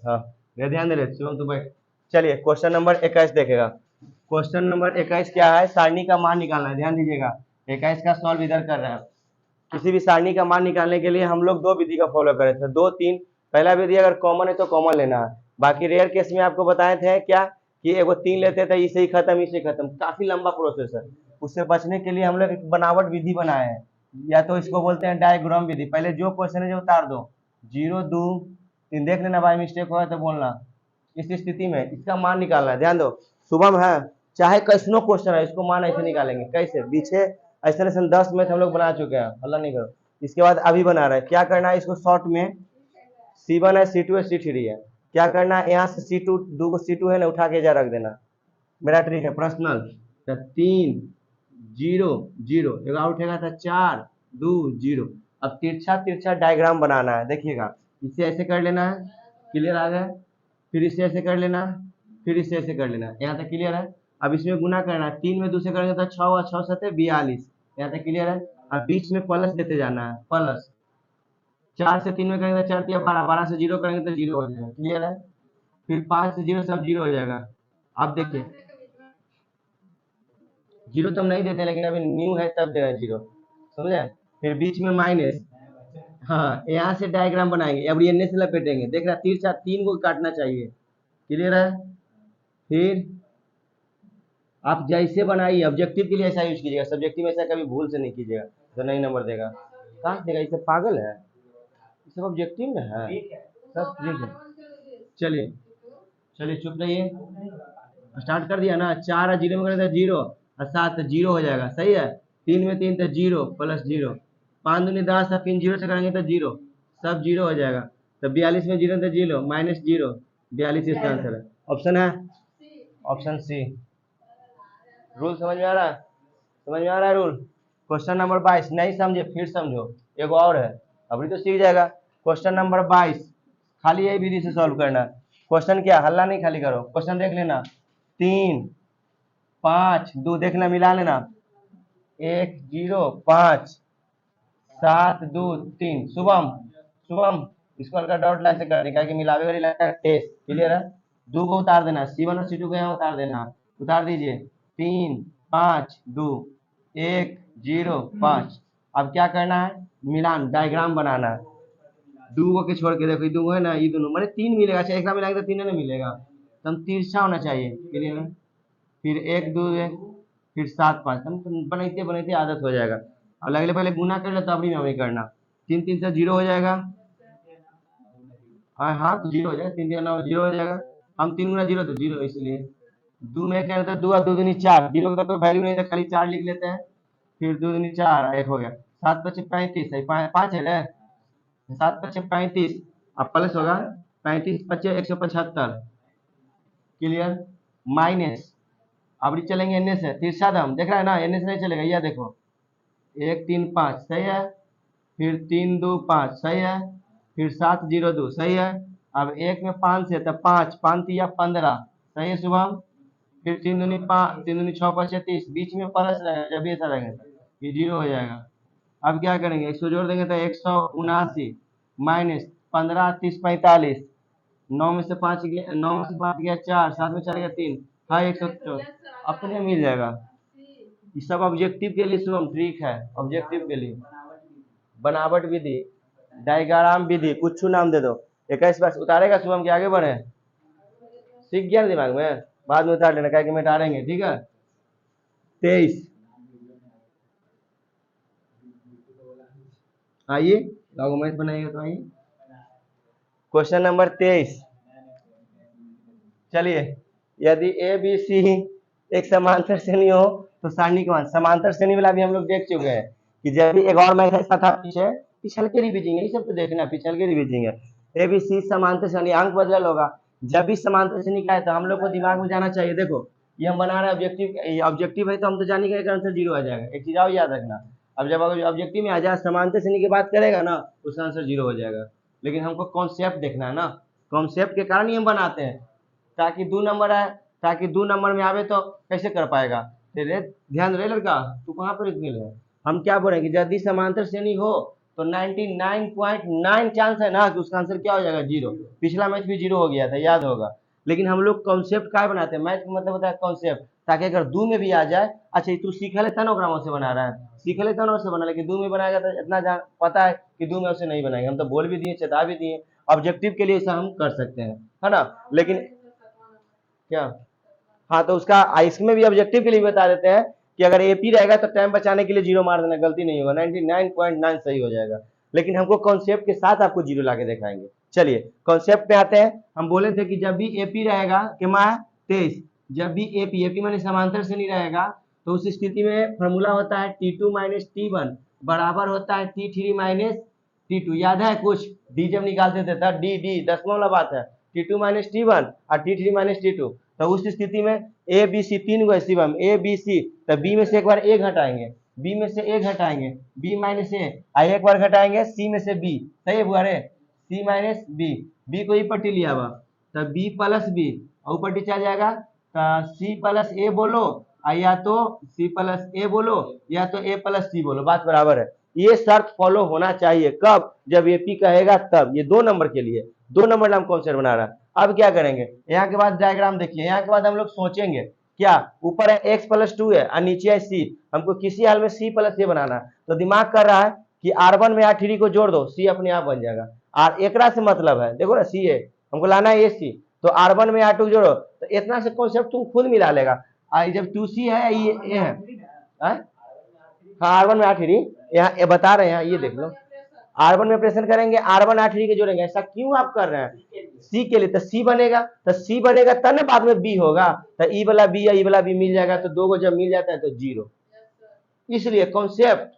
हाँ, ये ध्यान दे रहे शिवम, तू बैठ। चलिए क्वेश्चन नंबर 21 देखेगा। क्वेश्चन नंबर 21 क्या है, सारणी का मान निकालना है। ध्यान दीजिएगा, 21 का सॉल्व इधर कर रहे हैं। किसी भी सारणी का मान निकालने के लिए हम लोग दो विधि का फॉलो करे थे, दो तीन। पहला विधि अगर कॉमन है तो कॉमन लेना है, बाकी रेयर केस में आपको बताए थे क्या कि एगो 3 लेते थे, इसे ही खत्म इसे खत्म, काफी लंबा प्रोसेस है। उससे बचने के लिए हम लोग एक बनावट विधि बनाए हैं, या तो इसको बोलते हैं डायग्राम विधि। पहले जो क्वेश्चन है जो उतार दो, 0 2 3 देख लेना, बाई मिस्टेक हो तो बोलना। इस स्थिति में इसका मान निकालना है। ध्यान दो, शुभम है, चाहे कैसनो क्वेश्चन है इसको मान ऐसे निकालेंगे। कैसे? पीछे ऐसे ऐसे 10 मैथ हम लोग बना चुके हैं, अल्लाह नहीं करो। इसके बाद अभी बना रहे हैं। क्या करना है, इसको शॉर्ट में C1 है, C2 है, C3 है। क्या करना है, यहाँ से C2 दो को C2 है ना, उठा के इधर रख देना। मेरा ट्रिक है पर्सनल। 3 0 0 एक आउट उठेगा था, 4 2 0। अब तिरछा तिरछा डायग्राम बनाना है। देखिएगा, इसे ऐसे कर लेना है, क्लियर आ गया। फिर इसे ऐसे कर लेना, फिर इसे ऐसे कर लेना, यहाँ तक क्लियर है। अब इसमें गुना करना है, 3 में 2 से करेंगे तो 6 और 6 7 42, यहाँ तक क्लियर है। अब बीच में प्लस देते जाना है, प्लस 4 से 3 में करेंगे तो 4 3 12, 12 से 0 करेंगे तो 0 हो जाएगा, क्लियर है। फिर 5 से 0 सब 0 हो जाएगा। अब देखिए, 0 तो हम नहीं देते, लेकिन अभी न्यू है तब दे रहे हैं 0, समझे। फिर बीच में माइनस, हाँ यहाँ से डायग्राम बनाएंगे। अब एन से लपेटेंगे, देख रहा तिरछा 3 को काटना चाहिए, क्लियर है। फिर आप जैसे बनाइए, ऑब्जेक्टिव के लिए ऐसा यूज कीजिएगा, सब्जेक्टिव में ऐसा कभी भूल से नहीं कीजिएगा, तो नहीं नंबर देगा। कहाँ से देगा, इसे पागल है, ये सब ऑब्जेक्टिव में है, सब ठीक है। चलिए चलिए चुप रहिए, स्टार्ट कर दिया ना। 4 और 0 में करें तो 0 और 7 तो 0 हो जाएगा, सही है। 3 में 3 तो 0 प्लस 0, 5 दूनी 10 और फिर 0 से करेंगे तो 0, सब 0 हो जाएगा। तो 42 में 0 तो 0 माइनस 0, 42 इसका आंसर है। ऑप्शन है ऑप्शन सी। रूल समझ में आ रहा है? समझ में आ रहा है रूल? क्वेश्चन नंबर 22 नहीं समझे फिर समझो, एगो और है, अभी तो सीख जाएगा। क्वेश्चन नंबर 22 खाली यही विधि से सॉल्व करना है। क्वेश्चन क्या, हल्ला नहीं खाली करो, क्वेश्चन देख लेना। 3 5 2 देखना, मिला लेना। 1 0 5 7 2 3। शुभम शुभम इसको हल्का डॉट लाइन से कर देगा कि मिलावे वाली लाइन टेस्ट, क्लियर है। 2 को उतार देना, C1 और C2 को यहाँ उतार देना, उतार दीजिए। 3 5 2 1 0 5। अब क्या करना है, मिलान डायग्राम बनाना है। 2 के छोड़ के देखो, ये 2 है ना, ये दोनों मैंने 3 मिलेगा, अच्छा एक मिलाएंगे तो 3 नहीं मिलेगा, तो हम तिरछा होना चाहिए, क्लियर है। फिर 1 2 1, फिर 7 5, हम बनाते बनाते आदत हो जाएगा। अब अगले पहले गुना कर ले तब भी हमें करना। 3 3 से 0 हो जाएगा, हाँ हाँ तो 0 हो जाएगा, 3 3 9 0 हो जाएगा। हम 3 गुना 0 तो 0, इसलिए 2 में क्या होता है, 2 और 2 दूनी 4, 0 का तो वैल्यू नहीं था, खाली 4 लिख लेते हैं। फिर 2 दूनी 4, 1 हो गया। 7 5 35 है, 5 है ना, 7 5 35, अब प्लस होगा 35 5 175, क्लियर। माइनस, अब चलेंगे एन से, तिरछा दाम देख रहा है ना, एन से नहीं चलेगा, यह देखो 1 3 5 सही है, फिर 3 2 5 सही है, फिर 7 0 2 सही है। अब 1 में 5 से तो 5 5 या 15 सही है शुभम। फिर 3 दूनी 5 3 दूनी 6 5 30, बीच में प्लस रहेगा, जब भी ऐसा रहेगा तो ये 0 हो जाएगा। अब क्या करेंगे, 100 जोड़ देंगे तो 179 माइनस 15 30 45, 9 में से 5 गया, 9 में से 5 गया 4, 7 में 4 गया 3, हाँ 114, अपने मिल जाएगा। ये सब ऑब्जेक्टिव के लिए शुभम ट्रिक है, ऑब्जेक्टिव के लिए बनावट विधि, डायग्राम विधि, कुछ नाम दे दो। 21 बार उतारेगा शुभम के, आगे बढ़े, सीख गया दिमाग में, बाद में उतार लेना, क्या कि मिटारेंगे, ठीक है। 23 आइए, डॉक्यूमेंट बनाइएगा तो आइए। क्वेश्चन नंबर 23, चलिए, यदि ए बी सी एक समांतर श्रेणी हो तो सारणी के मान। समांतर श्रेणी वाला भी हम लोग देख चुके हैं कि जब भी एक और मैथ ऐसा था, पीछे पिछल के रिवीजिंग है, ये सब तो देखना, पिछल के रिवीजिंग है। ए बी सी समांतर श्रेणी, अंक बदल होगा। जब भी समांतर श्रेणी का है तो हम लोग को दिमाग में जाना चाहिए, देखो ये हम बना रहे हैं ऑब्जेक्टिव, ऑब्जेक्टिव है तो हम तो जानेंगे कि आंसर 0 आ जाएगा। एक चीज और याद रखना, अब जब ऑब्जेक्टिव में आ जाए समांतर श्रेणी की बात करेगा ना, उसका आंसर 0 हो जाएगा। लेकिन हमको कॉन्सेप्ट देखना है ना, कॉन्सेप्ट के कारण ही हम बनाते हैं, ताकि 2 नंबर आए, ताकि 2 नंबर में आवे तो कैसे कर पाएगा। तेरे ध्यान रहे लड़का, तू कहाँ पर निकल है। हम क्या बोलेंगे, यदि समांतर श्रेणी हो तो 99.9 चांस है ना कि उसका आंसर क्या हो जाएगा, 0। पिछला मैच भी 0 हो गया था, याद होगा। लेकिन हम लोग कॉन्सेप्ट क्या बनाते हैं, मैच का मतलब होता है कॉन्सेप्ट, ताकि अगर दू में भी आ जाए, अच्छा तू सीखले तब ओकरा से बना रहा है, सीखले तब से बना, लेकिन दू में बनाएगा तो इतना पता है कि दू में उसे नहीं बनाएंगे, हम तो बोल भी दिए, चेता भी दिए, ऑब्जेक्टिव के लिए ऐसा हम कर सकते हैं, है ना। लेकिन क्या, हाँ तो उसका इसमें भी ऑब्जेक्टिव के लिए बता देते हैं कि अगर एपी रहेगा तो टाइम बचाने के लिए 0 मार देना, गलती नहीं होगा, 99.9 सही हो जाएगा। लेकिन हमको कॉन्सेप्ट के साथ आपको 0 ला के दिखाएंगे। चलिए कॉन्सेप्ट पे आते हैं। हम बोले थे कि जब भी एपी रहेगा कि माँ 23, जब भी एपी माने समांतर से नहीं रहेगा, तो उस स्थिति में फॉर्मूला होता है T2 माइनस T1 बराबर होता है T3 माइनस T2। याद है कुछ, डी जब निकालते थे तब डी दसवां वाला बात है, T2 माइनस T1 और T3 माइनस T2। तो उस स्थिति में ए बी सी तीन गो शिवम, ए बी सी, तो बी में से एक बार ए घटाएंगे, बी में से ए घटाएंगे, बी माइनस ए, एक बार घटाएंगे सी में से बी, सही है बुआ रे, सी माइनस बी, बी को ई पट्टी लिया हुआ, तो बी प्लस बी, और पट्टी चल जाएगा, तो सी प्लस ए बोलो, या तो सी प्लस ए बोलो, या तो ए प्लस सी बोलो, बात बराबर है। ये शर्त फॉलो होना चाहिए, कब, जब एपी कहेगा तब। ये 2 नंबर के लिए, 2 नंबर हम कॉन्सेप्ट बना रहा है। अब क्या करेंगे, यहाँ के बाद डायग्राम देखिए, यहाँ के बाद हम लोग सोचेंगे क्या, ऊपर है x प्लस 2 है और नीचे है c, हमको किसी हाल में c प्लस ए बनाना है। तो दिमाग कर रहा है कि R1 में R3 को जोड़ दो, c अपने आप बन जाएगा। और एकरा से मतलब है, देखो ना c है, हमको लाना है AC, तो R1 में R2 जोड़ो, तो इतना से कॉन्सेप्ट तुम खुद मिला लेगा। जब 2c है, ये है, हाँ R1 में R3, यहाँ बता रहे हैं, ये देख लो, R1 में ऑपरेशन करेंगे, R1 R3 के जोड़ेंगे, ऐसा क्यों आप कर रहे हैं, C के लिए, तो C बनेगा, तो C बनेगा तब ना बाद में B होगा, तो ई वाला B या ई वाला B मिल जाएगा, तो 2 को जब मिल जाता है तो 0। इसलिए कॉन्सेप्ट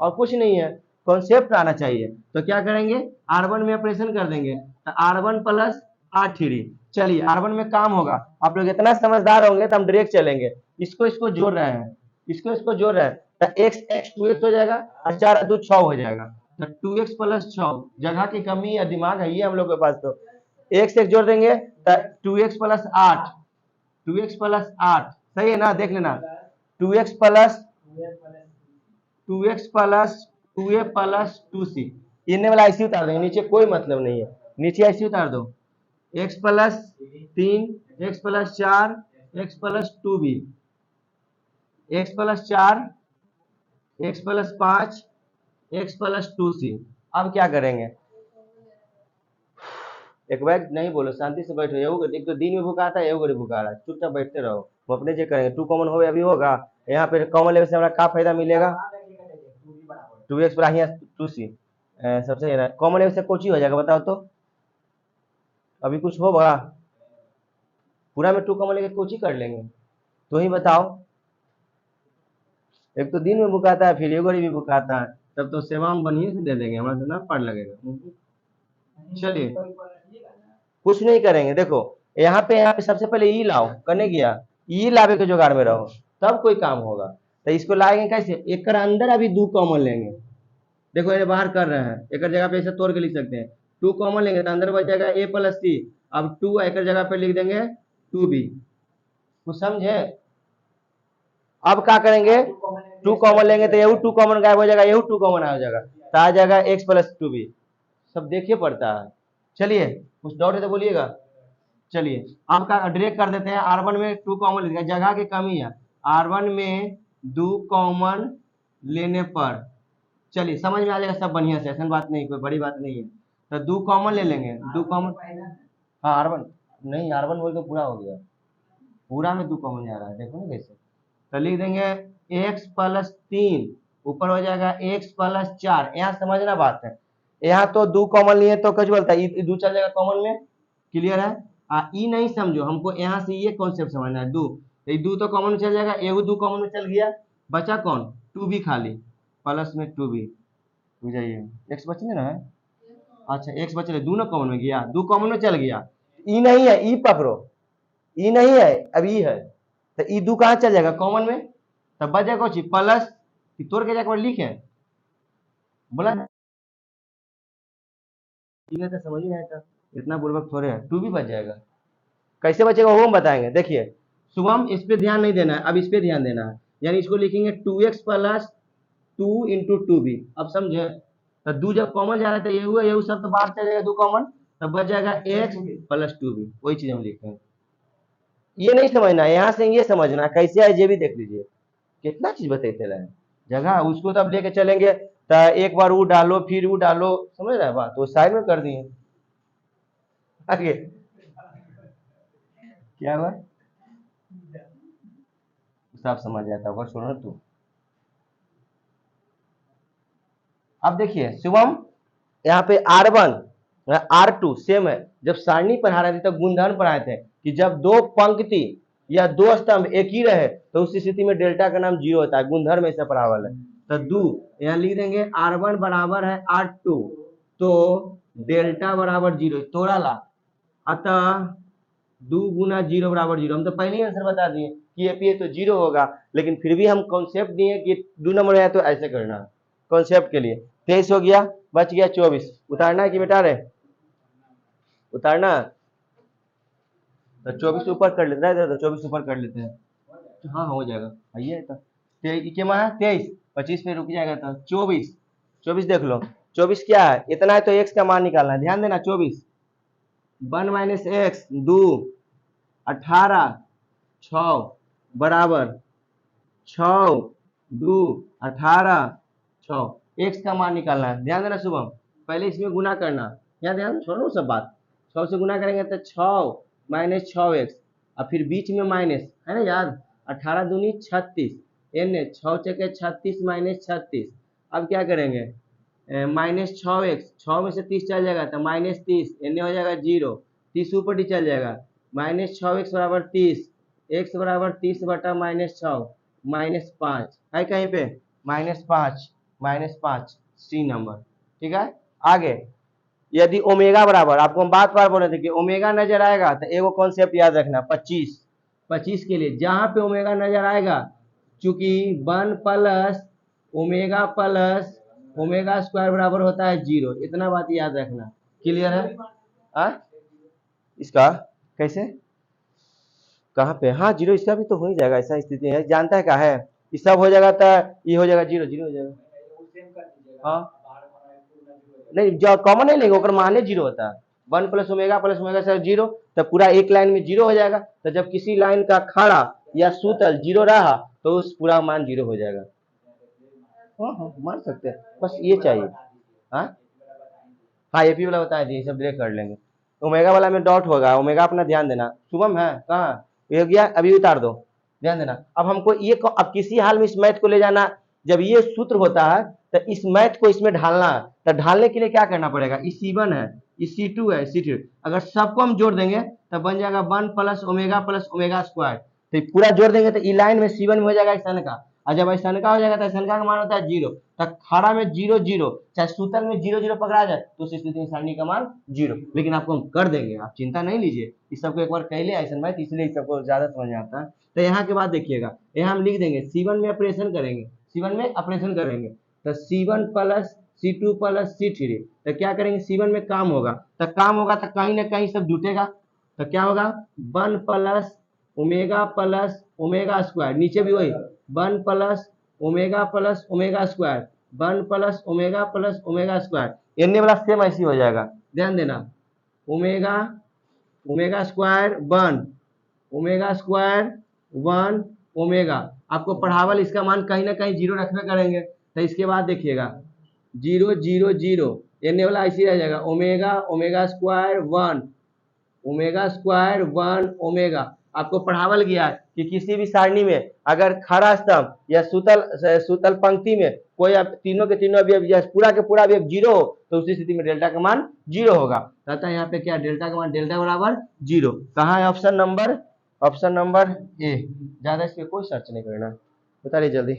और कुछ नहीं है, कॉन्सेप्ट आना चाहिए। तो क्या करेंगे, R1 में ऑपरेशन कर देंगे, तो R1 प्लस R3। चलिए R1 में काम होगा, आप लोग इतना समझदार होंगे तो हम डायरेक्ट चलेंगे, इसको जोड़ रहे हैं, इसको जोड़ रहे हैं, तो x 2x हो जाएगा और 4 2 6 हो जाएगा, तो 2x प्लस 6, जगह की कमी या दिमाग है ये हम लोग के पास, तो x एक जोड़ देंगे तो 2x प्लस 8, 2x प्लस 8 सही है ना, देख लेना, 2x plus 2x plus 2a plus 2c, इन्हें वाला ऐसे उतार देंगे, नीचे कोई मतलब नहीं है, नीचे ऐसे उतार दो, x plus 3, x plus 4, x plus 2b, x plus 4, x plus 5, x plus 2c। अब क्या करेंगे, एक बार नहीं बोलो, शांति से बैठो, एक तो दिन में भुका था, एगो भुका रहा है, चुपचाप बैठते रहो, हम अपने जो करेंगे। 2 कॉमन हो अभी होगा, यहाँ पे कॉमन लेवल से हमारा क्या फायदा मिलेगा, 2x पर यहाँ 2c, सबसे कॉमन लेवल से कुछ ही हो जाएगा, बताओ तो, अभी कुछ होगा, पूरा में 2 कॉमन लेके कुछ ही कर लेंगे, तो ही बताओ। एक तो दिन में भुकाता है, फिर एगो भी भुकाता है, तब तो सेवा हम बढ़िया से दे देंगे, हमारा तो ना पड़ लगेगा। चलिए कुछ नहीं करेंगे, देखो यहाँ पे सबसे पहले ई लाओ, करने गया ई लावे के जुगाड़ में रहो, तब कोई काम होगा। तो इसको लाएंगे कैसे, एक अंदर अभी 2 कॉमन लेंगे, देखो ये बाहर कर रहे हैं, एक जगह पे ऐसे तोड़ के लिख सकते हैं, 2 कॉमन लेंगे तो अंदर बच जाएगा a प्लस सी, अब 2 एक जगह पे लिख देंगे 2b, कुछ समझे। अब क्या करेंगे, 2 कॉमन लेंगे तो यही 2 कॉमन गायब हो जाएगा, यही 2 कॉमन आ जाएगा, तो आ जाएगा x प्लस 2b, सब देखिए पड़ता है। चलिए कुछ डाउट है तो बोलिएगा। चलिए अब का डायरेक्ट कर देते हैं, R1 में 2 कॉमन लेंगे, जगह की कमी है, R1 में 2 कॉमन लेने पर, चलिए समझ में आ जाएगा सब बढ़िया से, ऐसा बात नहीं, कोई बड़ी बात नहीं है। तो 2 कॉमन ले लेंगे, 2 कॉमन, हाँ R1 नहीं, R1 बोल के पूरा हो गया, पूरा में 2 कॉमन जा रहा है, देखो ना कैसे। तो लिख देंगे x प्लस 3, ऊपर हो जाएगा x प्लस 4, यहाँ समझना बात है, यहाँ तो 2 कॉमन लिए तो कुछ बोलता है, 2 चल जाएगा कॉमन में, क्लियर है। ई नहीं समझो, हमको यहाँ से ये कॉन्सेप्ट समझना है, 2 तो कॉमन में चल जाएगा, एगो 2 कॉमन में चल गया, बचा कौन, 2b खाली, प्लस में 2b, बुझाइए x बचने ना है, अच्छा x बच रहे, दोनों कॉमन में गया, 2 कॉमन में चल गया, ई नहीं है, ई पकड़ो, ई नहीं है, अब ई है, तो ई 2 कहाँ चल जाएगा कॉमन में, तब बच जाएगा कुछ प्लस, तोड़ के जाकर लिखे बोला, ठीक है तो समझ ही नहीं था, इतना बुर्बक थोड़े है, 2 भी बच जाएगा, कैसे बचेगा वो हम बताएंगे। देखिए शुभम इस पे ध्यान नहीं देना है, अब इस पे ध्यान देना है, यानी इसको लिखेंगे 2x प्लस 2 इंटू 2b, अब समझे, तो 2 जब कॉमन जा रहा है तो ये सब तो बाहर चलेगा 2 कॉमन, तब बच जाएगा x प्लस 2b, वही चीज हम लिखेंगे। ये नहीं समझना, यहाँ से ये समझना कैसे है, ये भी देख लीजिए कितना चीज बताते रहे जगह, उसको तब लेके चलेंगे तो एक बार वो डालो फिर वो डालो, समझ रहे बात, तो साइड में कर दिए आगे क्या हुआ सब समझ आता होगा, सुनो तू। अब देखिए शुभम, यहाँ पे R1 R2 सेम है, जब सारणी पढ़ा रहे थे तो गुणधर्म पढ़ाए थे कि जब दो पंक्ति या दो स्तंभ एक ही रहे तो उस स्थिति में डेल्टा का नाम 0 होता है, गुणधर्म ऐसा पढ़ावल है। तो दो यहाँ लिख देंगे R1 बराबर है R2, तो डेल्टा बराबर 0 तोड़ा ला, अतः 2 गुना 0 बराबर 0। हम तो पहले ही आंसर बता दिए कि ये तो 0 होगा, लेकिन फिर भी हम कॉन्सेप्ट दिए कि 2 नंबर है तो ऐसे करना है कॉन्सेप्ट के लिए। 23 हो गया, बच गया 24, उतारना है कि बेटा रे उतारना, तो 24 ऊपर कर लेते हैं, तो 24 ऊपर कर लेते हैं, हाँ हो जाएगा। आइए तो क्या माना 23, 25 पे रुक जाएगा तो 24 देख लो 24 क्या है, इतना है तो x का मान निकालना है, ध्यान देना 24 1 माइनस एक्स 2 18 6 बराबर 6 2 18 6, x का मान निकालना है, ध्यान देना शुभम, पहले इसमें गुना करना, यहाँ ध्यान छोड़ो सब बात, 6 से गुना करेंगे तो 6 माइनस 6x, और फिर बीच में माइनस है ना याद, 18 दूनी 36, एन 6 चके 36 माइनस 36, अब क्या करेंगे माइनस 6x, 6 में से 30 चल जाएगा तो माइनस 30, एन हो जाएगा 0, 30 ऊपर ही चल जाएगा, माइनस 6x बराबर 30, x बराबर 30 बटा माइनस 6 माइनस 5 है कहीं पे, माइनस 5 सी नंबर, ठीक है। आगे यदि ओमेगा बराबर, आपको हम बात बार बोल रहे थे कि ओमेगा नजर आएगा तो एगो कॉन्सेप्ट याद रखना, 25 के लिए जहां पे ओमेगा नजर आएगा, चूंकि 1 प्लस ओमेगा स्क्वायर बराबर होता है 0, इतना बात याद रखना, क्लियर है। इसका कैसे कहाँ पे, हाँ 0 इसका भी तो हो ही जाएगा, ऐसा स्थिति है, जानता है क्या है, ये सब हो जाएगा तो ये हो जाएगा 0 हो जाएगा, हाँ नहीं जो कॉमन है नहीं माने 0 होता है, 1 प्लस ओमेगा सर 0, तो पूरा एक लाइन में 0 हो जाएगा, तो जब किसी लाइन का खड़ा या सूतल 0 रहा तो उस पूरा मान 0 हो जाएगा। हाँ मान सकते हैं, बस ये चाहिए। हाँ एपी वाला बता दिए, सब डायरेक्ट कर लेंगे, ओमेगा वाला में डॉट होगा, ओमेगा अपना ध्यान देना, शुभम है कहाँ ये हो गया, अभी उतार दो, ध्यान देना। अब हमको ये अब किसी हाल में इस मैथ को ले जाना, जब ये सूत्र होता है तो इस मैथ को इसमें ढालना है, तो ढालने के लिए क्या करना पड़ेगा, ये C1 है, ये C2 है, C3, अगर सबको हम जोड़ देंगे तो बन जाएगा 1 प्लस ओमेगा स्क्वायर, तो पूरा जोड़ देंगे तो ई लाइन में C1 में हो जाएगा ऐसा का, और जब ऐसा का हो जाएगा तो ऐसा का मान होता है 0, तो खड़ा में 0 0, चाहे सूतल में 0 0 पकड़ा जाए तो उस स्थिति में सारणी का मान 0, लेकिन आपको हम कर देंगे, आप चिंता नहीं लीजिए, इस सबको एक बार कह ले ऐसा मैथ, इसलिए इस सबको ज्यादा समझ में आता है। तो यहाँ के बाद देखिएगा, यहाँ हम लिख देंगे C1 में ऑपरेशन करेंगे, तो C1 plus C2 plus C3, तो क्या करेंगे C1 में काम होगा तो कहीं ना कहीं सब जुटेगा, तो क्या होगा 1 प्लस ओमेगा स्क्वायर, नीचे भी वही 1 plus omega square, 1 plus omega square, N वाला सेम ऐसी हो जाएगा, ध्यान देना, ओमेगा स्क्वायर 1 ओमेगा, आपको पढ़ावल इसका मान कहीं ना कहीं 0 रखना करेंगे, तो इसके बाद देखिएगा 0 0 0, एन वाला ऐसे रह जाएगा, ओमेगा स्क्वायर 1 ओमेगा, आपको पढ़ावल गया है कि किसी भी सारणी में अगर खड़ा स्तंभ या सूतल पंक्ति में कोई तीनों के तीनों अवयव पूरा के पूरा अवयव 0 हो तो उसी स्थिति में डेल्टा का मान 0 होगा, तथा यहाँ पे क्या डेल्टा का मान डेल्टा बराबर 0, कहाँ है ऑप्शन नंबर ए, ज्यादा इस पे कोई सर्च नहीं करना, बताइए जल्दी।